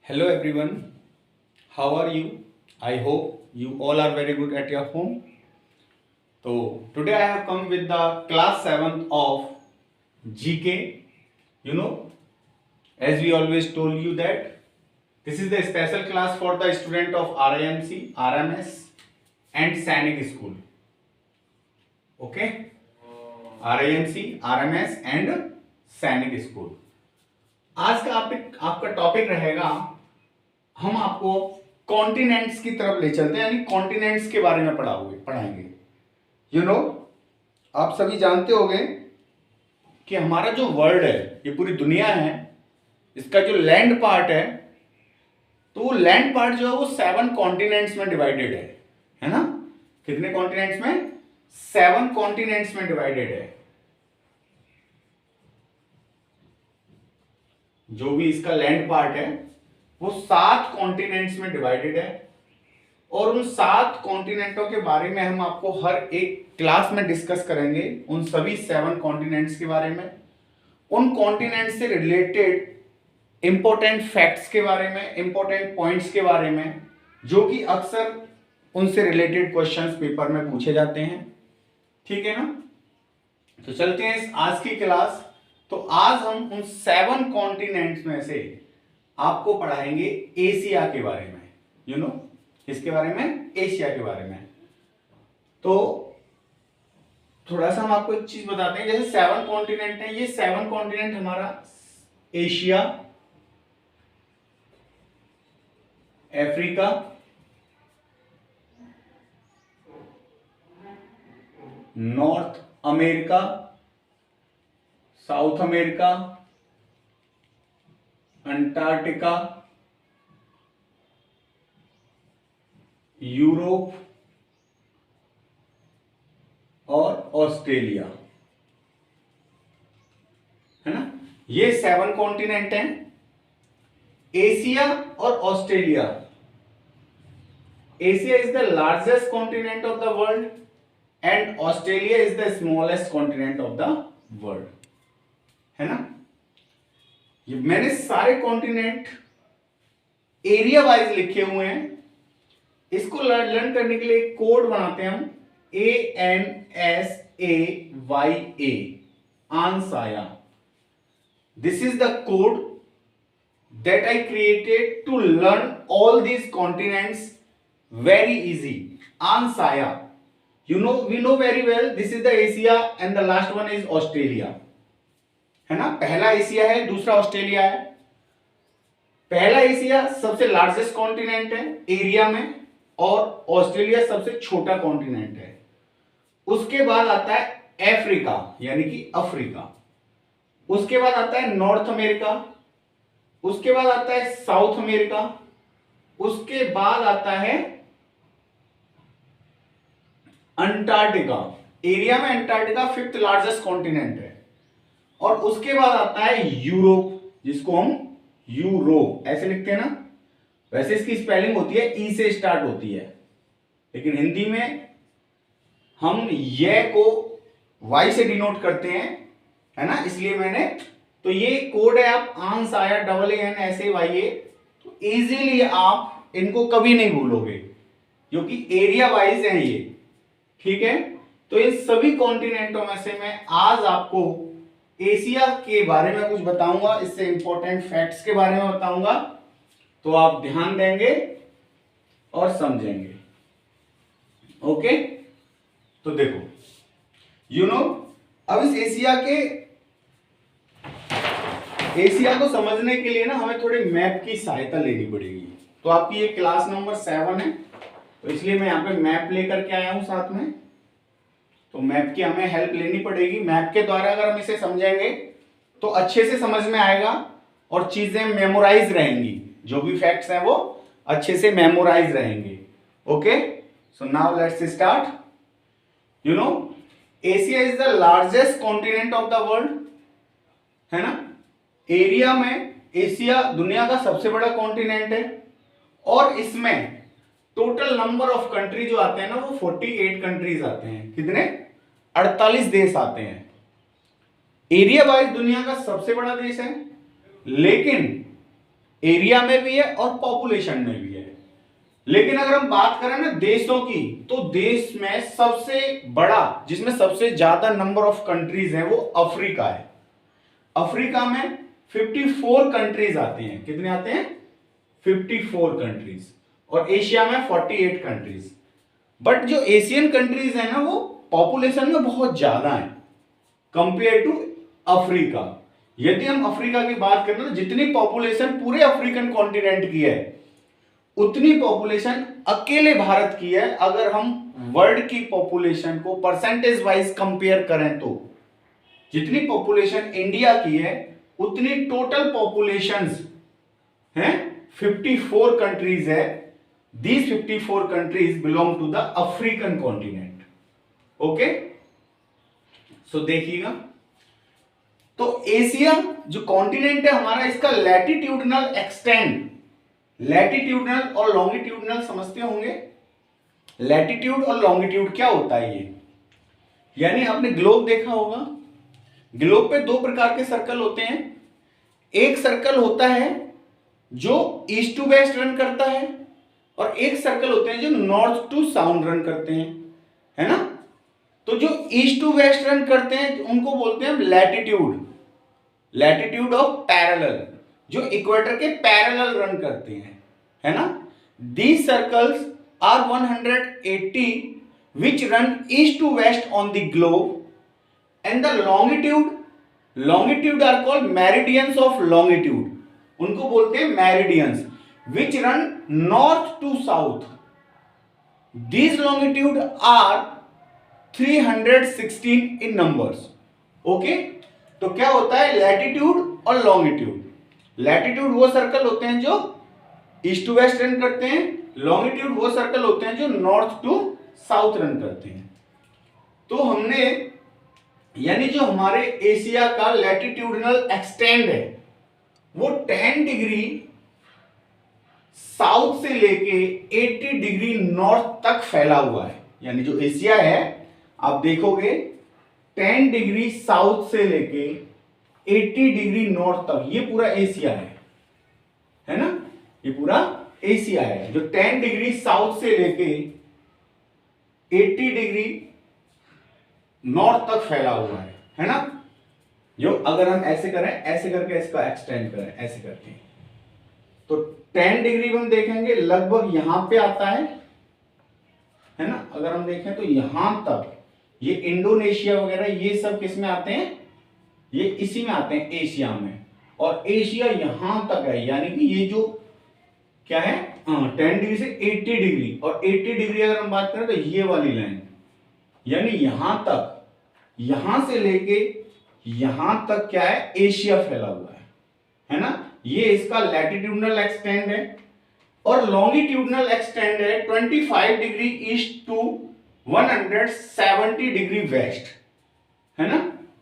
Hello everyone, how are you? I hope you all are very good at your home. So today I have come with the class 7th of GK. You know, as we always told you that this is the special class for the student of RIMC, RMS and Sainik School. Okay? RIMC, RMS and सैनिक school. आज का आपका topic रहेगा, हम आपको continents की तरफ ले चलते हैं, यानी कॉन्टिनेंट्स के बारे में पढ़ाएंगे। आप सभी जानते होंगे कि हमारा जो वर्ल्ड है, ये पूरी दुनिया है, इसका जो लैंड पार्ट है, तो वो लैंड पार्ट जो है वो 7 कॉन्टिनेंट्स में डिवाइडेड है ना। कितने कॉन्टिनेंट्स में? 7 कॉन्टिनेंट्स में डिवाइडेड है। जो भी इसका लैंड पार्ट है वो 7 कॉन्टिनेंट्स में डिवाइडेड है, और उन 7 कॉन्टिनेंटों के बारे में हम आपको हर एक क्लास में डिस्कस करेंगे, उन सभी 7 कॉन्टिनेंट्स के बारे में, उन कॉन्टिनेंट्स से रिलेटेड इंपॉर्टेंट फैक्ट्स के बारे में, इंपॉर्टेंट पॉइंट्स के बारे में, जो कि अक्सर उनसे रिलेटेड क्वेश्चंस पेपर में पूछे जाते हैं। ठीक है ना। तो चलते हैं इस आज की क्लास। तो आज हम उन 7 कॉन्टिनेंट्स में से आपको पढ़ाएंगे एशिया के बारे में। इसके बारे में, एशिया के बारे में। तो थोड़ा सा हम आपको एक चीज बताते हैं, जैसे 7 कॉन्टिनेंट है, ये 7 कॉन्टिनेंट हमारा Asia, Africa, north America, south America, Antarctica, Europe और ऑस्ट्रेलिया, है ना। ये 7 कॉन्टिनेंट हैं। एशिया और Australia. Asia is the largest continent of the world and Australia is the smallest continent of the world, है ना। ये मैंने सारे कॉन्टिनेंट एरिया वाइज लिखे हुए हैं। इसको लर्न करने के लिए एक कोड बनाते हैं हम, ANSAYA, आंसाया। This is the code that I created to learn all these continents very easy. Ansaya. We know very well this is the Asia and the last one is Australia. है ना। पहला Asia है, दूसरा Australia है। पहला Asia सबसे largest continent है area में, और ऑस्ट्रेलिया सबसे छोटा कॉन्टिनेंट है। उसके बाद आता है अफ्रीका, यानी कि अफ्रीका। उसके बाद आता है नॉर्थ अमेरिका। उसके बाद आता है साउथ अमेरिका। उसके बाद आता है अंटार्कटिका। एरिया में अंटार्कटिका 5th लार्जेस्ट कॉन्टिनेंट है। और उसके बाद आता है यूरोप, जिसको हम यूरोप ऐसे लिखते हैं ना। वैसे इसकी स्पेलिंग होती है ई से स्टार्ट होती है, लेकिन हिंदी में हम ये को वाई से डिनोट करते हैं, है ना। इसलिए मैंने, तो ये कोड है, आप आंसाया AANSAYA, तो इजीली आप इनको कभी नहीं भूलोगे, क्योंकि एरिया वाइज है ये। ठीक है। तो इन सभी कॉन्टिनेंटों में से मैं आज आपको एशिया के बारे में कुछ बताऊंगा, इससे इंपॉर्टेंट फैक्ट्स के बारे में बताऊंगा, तो आप ध्यान देंगे और समझेंगे। ओके। तो देखो, अब इस एशिया को समझने के लिए ना हमें थोड़ी मैप की सहायता लेनी पड़ेगी। तो आपकी ये क्लास नंबर 7 है, तो इसलिए मैं यहाँ पे मैप लेकर के आया हूं साथ में। तो मैप की हमें हेल्प लेनी पड़ेगी। मैप के द्वारा अगर हम इसे समझेंगे तो अच्छे से समझ में आएगा और चीजें मेमोराइज रहेंगी, जो भी फैक्ट्स हैं वो अच्छे से मेमोराइज रहेंगे। Okay. So now let's start. Asia is the largest continent of the world, है ना। एरिया में एशिया दुनिया का सबसे बड़ा कॉन्टिनेंट है, और इसमें टोटल नंबर ऑफ कंट्री जो आते हैं ना, वो 48 कंट्रीज आते हैं। कितने? 48 देश आते हैं। एरिया वाइज दुनिया का सबसे बड़ा देश है, लेकिन एरिया में भी है और पॉपुलेशन में भी है। लेकिन अगर हम बात करें ना देशों की, तो देश में सबसे बड़ा, जिसमें सबसे ज्यादा नंबर ऑफ कंट्रीज हैं, वो अफ्रीका है। अफ्रीका में 54 कंट्रीज आती हैं। कितने आते हैं? 54 कंट्रीज। और एशिया में 48 कंट्रीज। बट जो एशियन कंट्रीज है ना, वो पॉपुलेशन में बहुत ज्यादा है कंपेयर टू अफ्रीका। यदि हम अफ्रीका की बात करें तो जितनी पॉपुलेशन पूरे अफ्रीकन कॉन्टिनेंट की है, उतनी पॉपुलेशन अकेले भारत की है। अगर हम वर्ल्ड की पॉपुलेशन को परसेंटेज वाइज कंपेयर करें तो जितनी पॉपुलेशन इंडिया की है, उतनी टोटल पॉपुलेशंस हैं 54 कंट्रीज है। These 54 countries belong to the African continent. Okay, so देखिएगा, तो एशिया जो कॉन्टिनेंट है हमारा, इसका लैटिट्यूडनल एक्सटेंड, लैटिट्यूडनल और लॉन्गिट्यूडनल समझते होंगे। लैटिट्यूड और लॉन्गिट्यूड क्या होता है ये? यानी आपने ग्लोब देखा होगा, ग्लोब पे दो प्रकार के सर्कल होते हैं। एक सर्कल होता है जो ईस्ट टू वेस्ट रन करता है, और एक सर्कल होते हैं जो नॉर्थ टू साउथ रन करते हैं, है ना। तो जो ईस्ट टू वेस्ट रन करते हैं उनको बोलते हैं लैटिट्यूड, लैटिट्यूड ऑफ पैरेलल, जो इक्वेटर के पैरेलल रन करते हैं, है ना। These circles are 180 which run east to west on the globe, and the longitude are called meridians of longitude, उनको बोलते हैं meridians, which run north to south. These longitude are 316 in numbers. Okay? तो क्या होता है latitude और longitude? Latitude वो circle होते हैं जो ईस्ट टू वेस्ट रन करते हैं, लॉन्गिट्यूड वो सर्कल होते हैं जो नॉर्थ टू साउथ रन करते हैं। तो हमने, यानी जो हमारे एशिया का लैटिट्यूडनल एक्सटेंड है वो 10 डिग्री साउथ से लेके 80 डिग्री नॉर्थ तक फैला हुआ है। यानी जो एशिया है, आप देखोगे 10 डिग्री साउथ से लेके 80 डिग्री नॉर्थ तक, ये पूरा एशिया है ना, ये पूरा एशिया है जो 10 डिग्री साउथ से लेके 80 डिग्री नॉर्थ तक फैला हुआ है ना। जो अगर हम ऐसे करें, ऐसे करके इसका एक्सटेंड करें, ऐसे करके, तो 10 डिग्री हम देखेंगे लगभग यहां पे आता है ना। अगर हम देखें तो यहां तक, ये इंडोनेशिया वगैरह ये सब किस में आते हैं? ये इसी में आते हैं, एशिया में। और एशिया यहां तक है, यानी कि ये जो क्या है 10 डिग्री से 80 डिग्री, और 80 डिग्री अगर हम बात करें तो ये वाली लाइन, यानी यहां तक, यहां से लेके यहां तक क्या है, एशिया फैला हुआ है ना। ये इसका लैटिट्यूडनल एक्सटेंड है। और लॉन्गिट्यूडनल एक्सटेंड है 25 degree east to 170 degree west, है ना।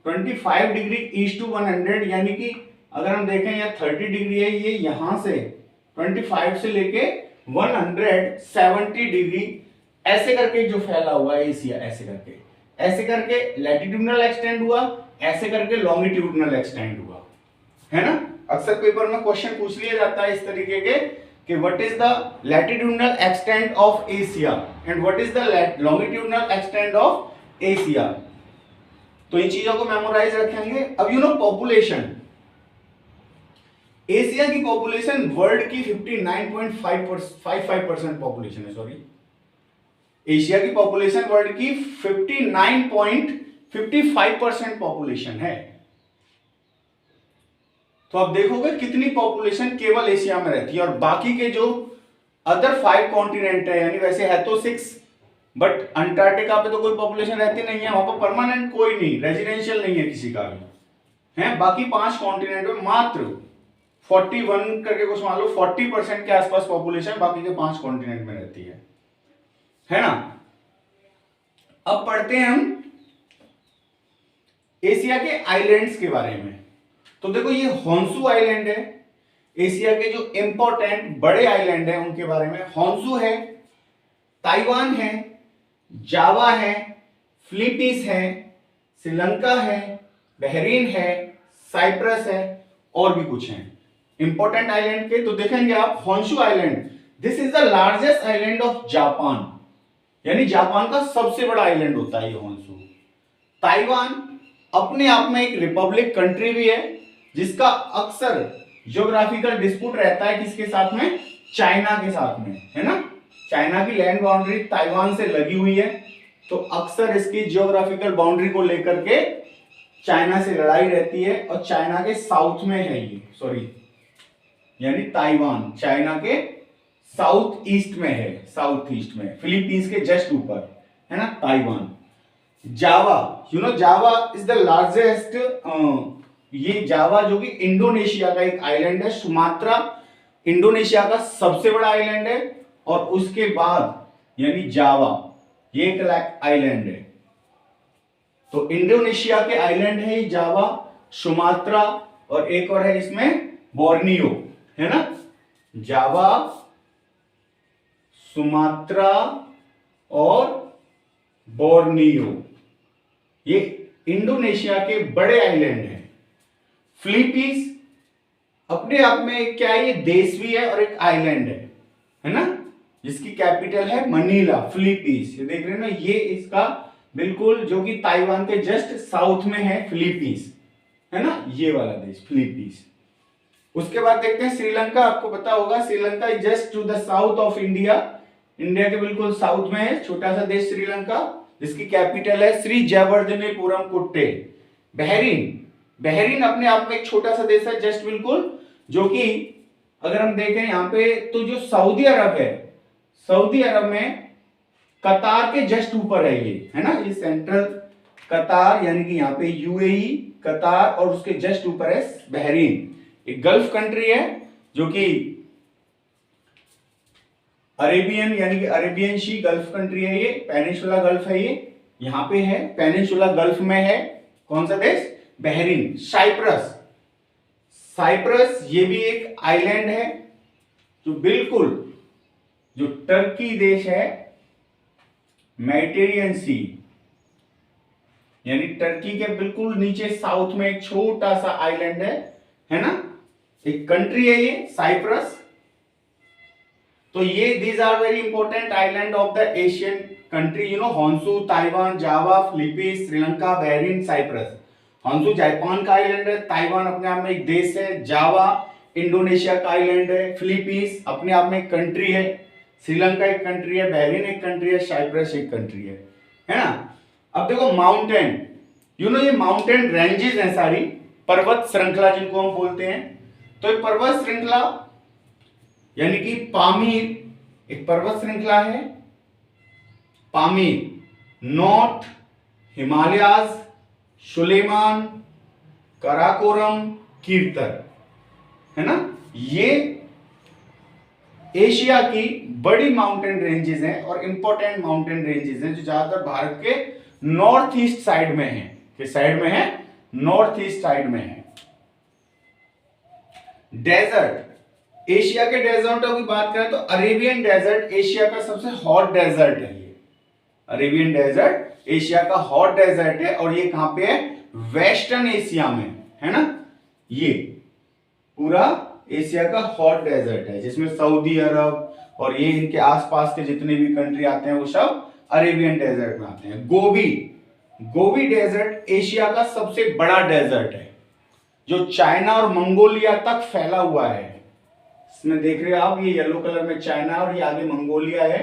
25 डिग्री ईस्ट टू 100, यानी कि अगर हम देखें यहाँ 30 डिग्री है, ये यहां से 25 से लेके 170 डिग्री ऐसे करके जो फैला हुआ है एशिया, ऐसे करके लैटिट्यूडनल एक्सटेंड हुआ, ऐसे करके लॉन्गिट्यूडनल एक्सटेंड हुआ, है ना। अक्सर पेपर में क्वेश्चन पूछ लिया जाता है इस तरीके के कि what is the latitudinal extent of Asia and what is the longitudinal extent of Asia. तो इन चीजों को मेमोराइज रखेंगे। अब पॉपुलेशन, एशिया की पॉपुलेशन वर्ल्ड की 59.55% पॉपुलेशन है, सॉरी, एशिया की पॉपुलेशन वर्ल्ड की 59.55% पॉपुलेशन है। तो आप देखोगे कितनी पॉपुलेशन केवल एशिया में रहती है, और बाकी के जो अदर 5 कॉन्टिनेंट है, यानी वैसे है तो 6, बट अंटार्कटिका पे तो कोई पॉपुलेशन रहती नहीं है, वहां पर परमानेंट कोई नहीं, रेजिडेंशियल नहीं है किसी का भी, है। बाकी 5 कॉन्टिनेंट में मात्र 41 करके कुछ मान लो 40% के आसपास पॉपुलेशन बाकी के 5 कॉन्टिनेंट में रहती है ना। अब पढ़ते हैं हम एशिया के आइलैंड्स के बारे में। तो देखो ये होन्शु आइलैंड है, एशिया के जो इंपॉर्टेंट बड़े आइलैंड है उनके बारे में। होन्शु है, ताइवान है, जावा है, फिलीपींस है, श्रीलंका है, बहरीन है, साइप्रस है, और भी कुछ हैं। इंपॉर्टेंट आइलैंड के तो देखेंगे आप Honshu island, this is the largest island of Japan, यानी जापान का सबसे बड़ा आइलैंड होता है ये होंशु। ताइवान अपने आप में एक रिपब्लिक कंट्री भी है, जिसका अक्सर ज्योग्राफिकल डिस्प्यूट रहता है किसके साथ में, चाइना के साथ में, है ना। चाइना की लैंड बाउंड्री ताइवान से लगी हुई है, तो अक्सर इसकी ज्योग्राफिकल बाउंड्री को लेकर के चाइना से लड़ाई रहती है, और चाइना के साउथ में है ये, सॉरी यानी ताइवान चाइना के साउथ ईस्ट में है, साउथ ईस्ट में, फिलीपींस के जस्ट ऊपर, है ना Taiwan. Java, you know Java is the largest, ये जावा जो कि इंडोनेशिया का एक आइलैंड है, सुमात्रा इंडोनेशिया का सबसे बड़ा आइलैंड है, और उसके बाद यानी जावा ये एक आइलैंड है। तो इंडोनेशिया के आइलैंड है जावा, सुमात्रा, और एक और है इसमें बोर्नियो, है ना। जावा, सुमात्रा और बोर्नियो, ये इंडोनेशिया के बड़े आइलैंड हैं। फिलीपींस अपने आप में क्या है, ये देश भी है और एक आइलैंड है ना, जिसकी कैपिटल है मनीला। फिलीपींस ये देख रहे हैं ना, ये इसका बिल्कुल जो कि ताइवान के जस्ट साउथ में है फिलीपींस, है ना, ये वाला देश फिलीपींस। उसके बाद देखते हैं श्रीलंका, आपको पता होगा Sri Lanka is just to the south of India, India के बिल्कुल साउथ में है, छोटा सा देश श्रीलंका, जिसकी कैपिटल है श्री जयवर्धनेपुरम कुट्टे। बहरीन, बहरीन अपने आप में एक छोटा सा देश है, जस्ट बिल्कुल, जो कि अगर हम देखें यहाँ पे तो जो सऊदी अरब है, सऊदी अरब में कतार के जस्ट ऊपर है ये, है ना, ये सेंट्रल कतार, यानी कि यहाँ पे यूएई कतार, और उसके जस्ट ऊपर है बहरीन, एक गल्फ कंट्री है, जो कि अरेबियन यानी कि अरेबियन सी गल्फ कंट्री है, ये पेनिनसुला गल्फ है, ये यहाँ पे है, पेनिनसुला गल्फ में है कौन सा देश, बहरीन। साइप्रस, साइप्रस ये भी एक आइलैंड है, जो बिल्कुल जो टर्की देश है, मेडिटेरियन सी, यानी टर्की के बिल्कुल नीचे साउथ में एक छोटा सा आइलैंड है ना, एक कंट्री है ये साइप्रस। तो ये these are very important island of the Asian country, you know, Honshu, Taiwan, Java, Philippines, Sri Lanka, Bahrain, Cyprus. Honshu Japan का आइलैंड है, ताइवान अपने आप में एक देश है, जावा इंडोनेशिया का आइलैंड है, फिलीपींस अपने आप में एक कंट्री है, श्रीलंका एक कंट्री है, बहरीन एक कंट्री है, साइप्रस एक कंट्री है ना। अब देखो माउंटेन, यू नो, ये माउंटेन रेंजेस हैं सारी, पर्वत श्रृंखला जिनको हम बोलते हैं। तो एक पर्वत श्रृंखला यानी कि पामीर एक पर्वत श्रृंखला है, पामीर, नॉर्थ हिमालयाज, सुलेमान, कराकोरम, कीर्तन, है ना, ये एशिया की बड़ी माउंटेन रेंजेस हैं और इंपॉर्टेंट माउंटेन रेंजेस हैं, जो ज्यादातर भारत के नॉर्थ ईस्ट साइड में है, किस साइड में है, नॉर्थ ईस्ट साइड में है। डेजर्ट, एशिया के डेजर्टों की बात करें तो अरेबियन डेजर्ट एशिया का सबसे हॉट डेजर्ट है, ये अरेबियन डेजर्ट एशिया का हॉट डेजर्ट है, और ये कहां पे है, वेस्टर्न एशिया में, है ना, ये पूरा एशिया का हॉट डेजर्ट है, जिसमें सऊदी अरब और ये इनके आसपास के जितने भी कंट्री आते हैं वो सब अरेबियन डेजर्ट में आते हैं। गोबी, गोबी डेजर्ट एशिया का सबसे बड़ा डेजर्ट है, जो चाइना और मंगोलिया तक फैला हुआ है। इसमें देख रहे हो आप, ये येलो कलर में चाइना और ये आगे मंगोलिया है,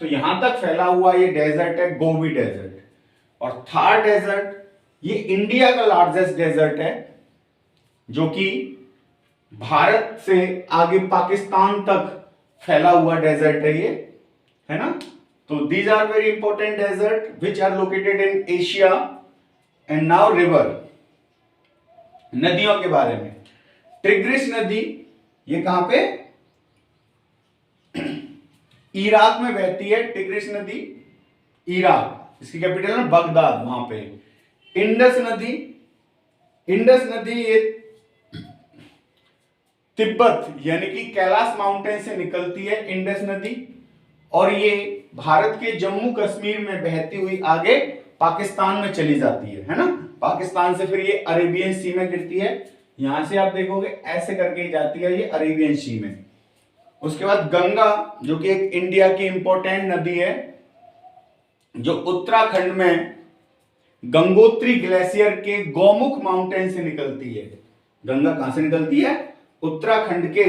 तो यहां तक फैला हुआ ये डेजर्ट है गोबी डेजर्ट। और थार डेजर्ट, ये इंडिया का लार्जेस्ट डेजर्ट है, जो कि भारत से आगे पाकिस्तान तक फैला हुआ डेजर्ट है ये, है ना। तो these are very important desert which are located in Asia. And now river, नदियों के बारे में, टिग्रिस नदी ये कहां पे, इराक में बहती है टिग्रिस नदी, इराक, इसकी कैपिटल है बगदाद, वहां पे। इंडस नदी, इंडस नदी ये तिब्बत यानी कि कैलाश माउंटेन से निकलती है इंडस नदी, और ये भारत के जम्मू कश्मीर में बहती हुई आगे पाकिस्तान में चली जाती है ना, पाकिस्तान से फिर ये अरेबियन सी में गिरती है, यहां से आप देखोगे ऐसे करके ही जाती है ये अरेबियन सी में। उसके बाद गंगा, जो कि एक इंडिया की इंपॉर्टेंट नदी है, जो उत्तराखंड में गंगोत्री ग्लेशियर के गौमुख माउंटेन से निकलती है। गंगा कहां से निकलती है? उत्तराखंड के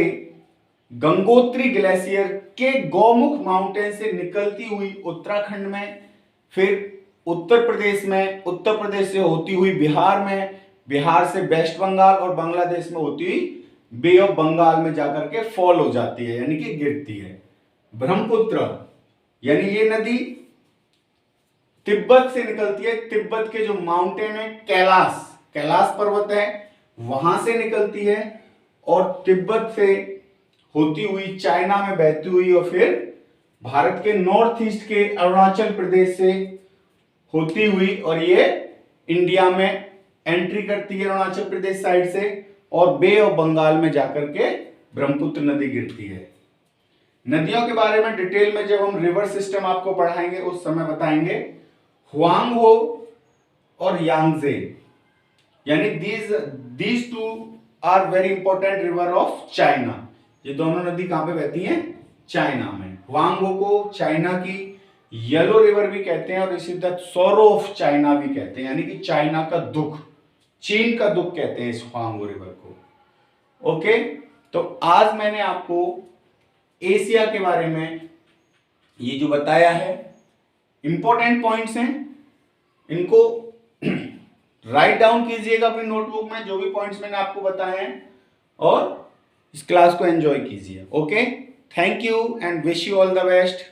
गंगोत्री ग्लेशियर के गौमुख माउंटेन से निकलती हुई उत्तराखंड में, फिर उत्तर प्रदेश में, उत्तर प्रदेश से होती हुई बिहार में, बिहार से वेस्ट बंगाल और बांग्लादेश में होती हुई बे ऑफ बंगाल में जाकर के फॉल हो जाती है, यानी कि गिरती है। ब्रह्मपुत्र यानी ये नदी तिब्बत से निकलती है। तिब्बत के जो माउंटेन है कैलाश, कैलाश पर्वत है, वहां से निकलती है और तिब्बत से होती हुई चाइना में बहती हुई और फिर भारत के नॉर्थ ईस्ट के अरुणाचल प्रदेश से होती हुई और ये इंडिया में एंट्री करती है अरुणाचल प्रदेश साइड से और बे ऑफ बंगाल में जाकर के ब्रह्मपुत्र नदी गिरती है। नदियों के बारे में डिटेल में जब हम रिवर सिस्टम आपको पढ़ाएंगे उस समय बताएंगे। हुआंगहो और यांगजे, यानी these two are very important river of China. ये दोनों नदी कहां पे बहती हैं? चाइना में। हुआंगहो को चाइना की येलो रिवर भी कहते हैं और इसी तरह सोरो ऑफ चाइना भी कहते हैं, यानी कि चाइना का दुख, चीन का दुख कहते हैं इस हुआंगहो रिवर को। ओके, तो आज मैंने आपको एशिया के बारे में ये जो बताया है, इंपॉर्टेंट पॉइंट्स हैं, इनको राइट डाउन कीजिएगा अपनी नोटबुक में जो भी पॉइंट्स मैंने आपको बताए हैं और इस क्लास को एंजॉय कीजिए। Okay, thank you and wish you all the best.